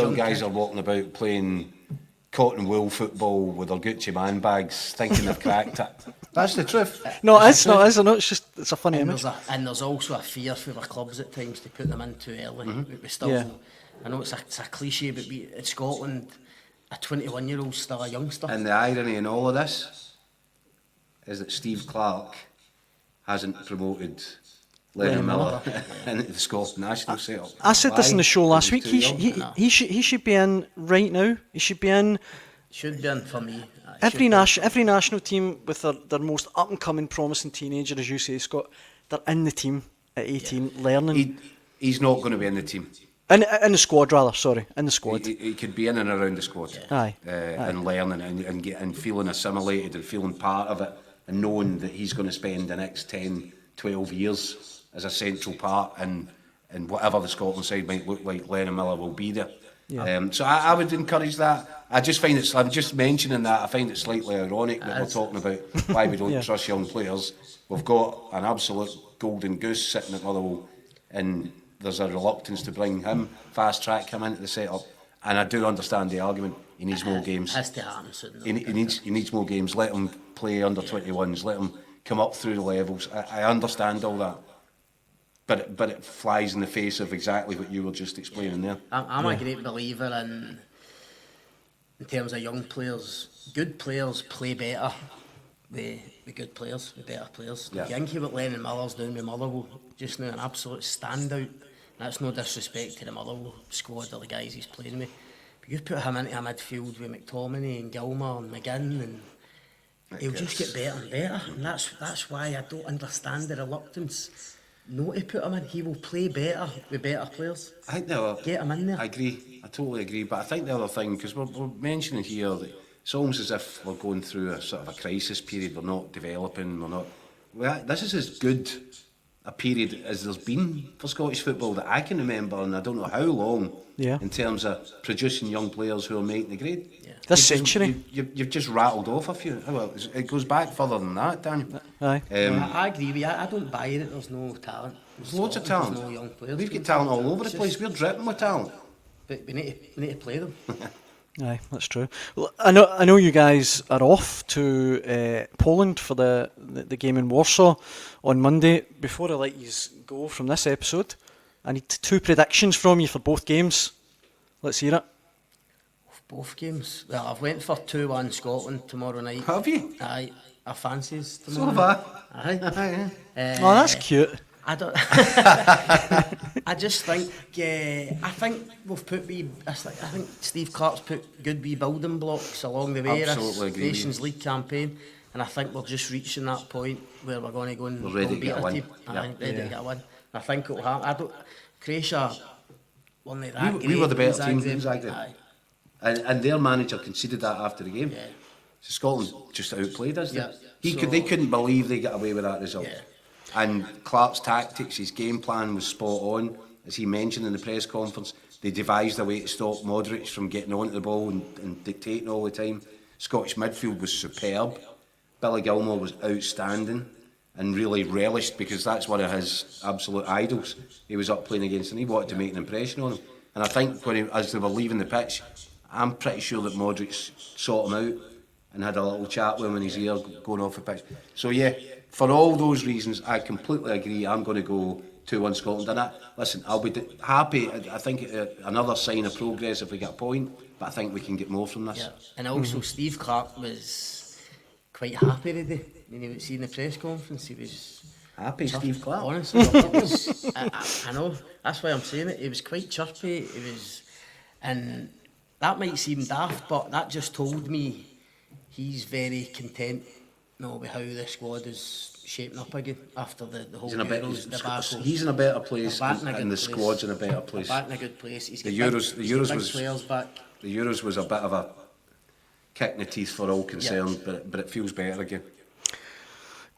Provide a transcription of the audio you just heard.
Young guys are walking about playing cotton wool football with their Gucci man bags, thinking they've cracked it. That's the truth. No, it's not, is it not? It's a funny image. There's also a fear for the clubs at times to put them in too early. We still, I know it's a cliche, but in Scotland, a 21-year-old's still a youngster. And the irony in all of this is that Steve Clarke hasn't promoted Lennon Miller into the Scotland national setup. I said this in the show last week. He should be in right now. He should be in. Should be in for me. Every national team with their most up and coming, promising teenager, as you say, Scott, they're in the team at 18, learning. He's not going to be in the team. In the squad, rather. Sorry, in the squad. He could be in and around the squad. Aye. And learning and feeling assimilated and feeling part of it and knowing that he's going to spend the next 10, 12 years as a central part in whatever the Scotland side might look like. Lennon Miller will be there. Yeah. So I would encourage that. I just find it, I'm just mentioning that, I find it slightly ironic that we're talking about why we don't trust young players. We've got an absolute golden goose sitting at Motherwell, and there's a reluctance to bring him, fast track him into the setup. And I do understand the argument. He needs more games. Has to happen soon. He needs more games. Let him play under 21s. Let him come up through the levels. I understand all that. But it flies in the face of exactly what you were just explaining there. I'm a great believer in terms of young players. Good players play better with good players, with better players. Yeah. You think what Lennon Miller's doing with Motherwell just now, an absolute standout. That's no disrespect to the Motherwell squad or the guys he's playing with. But you put him into a midfield with McTominay and Gilmour and McGinn, and he'll just get better and better. And that's why I don't understand the reluctance. No, to put him in, he will play better with better players. I think get him in there. I agree, I totally agree. But I think the other thing, because we're mentioning here that it's almost as if we're going through a sort of a crisis period. We're not developing. This is as good a period as there's been for Scottish football that I can remember, and I don't know how long. Yeah. In terms of producing young players who are making the grade. Yeah. This century. You've just rattled off a few. Well, it goes back further than that, Daniel. Aye. I agree with you. I don't buy it. There's no talent. There's loads of talent. There's no young players. We've got talent all over the place. We're dripping with talent. But we need to play them. Aye, that's true. Well, I know you guys are off to Poland for the game in Warsaw on Monday. Before I let you go from this episode, I need 2 predictions from you for both games. Let's hear it. Both games? Well, I've went for 2-1 Scotland tomorrow night. Have you? Aye, I fancies tomorrow. So have I. Aye. Oh, that's cute. I don't. I just think. I think we've put I think Steve Clarke's put good wee building blocks along the way. Absolutely agree. Nations League campaign, and I think we're just reaching that point where we're going to go and we're ready to get a win. Ready to get a win. I think it'll happen. Croatia. We were the better team in Zagreb. And their manager conceded that after the game. Yeah. So Scotland just outplayed us. Yeah. They couldn't believe they got away with that result. Yeah. And Clarke's tactics, his game plan was spot on. As he mentioned in the press conference, they devised a way to stop Modric from getting onto the ball and dictating all the time. Scottish midfield was superb. Billy Gilmour was outstanding and really relished, because that's one of his absolute idols. He was up playing against, and he wanted to make an impression on him. And I think as they were leaving the pitch, I'm pretty sure that Modric sought him out and had a little chat with him in his ear going off the pitch. So yeah, for all those reasons, I completely agree. I'm going to go 2-1 Scotland. And I'll be happy. I think another sign of progress if we get a point, but I think we can get more from this. Yeah. And also Steve Clarke was quite happy today. When he was in the press conference, he was happy. Steve Clarke. Honestly, I know. That's why I'm saying it. He was quite chirpy. And that might seem daft, but that just told me he's very content with how the squad is shaping up again after the whole Euros debacle. He's in a better place, and the squad's in a better place. Back in a good place. The Euros was players back. The Euros was a bit of a kick in the teeth for all concerned, but it feels better again.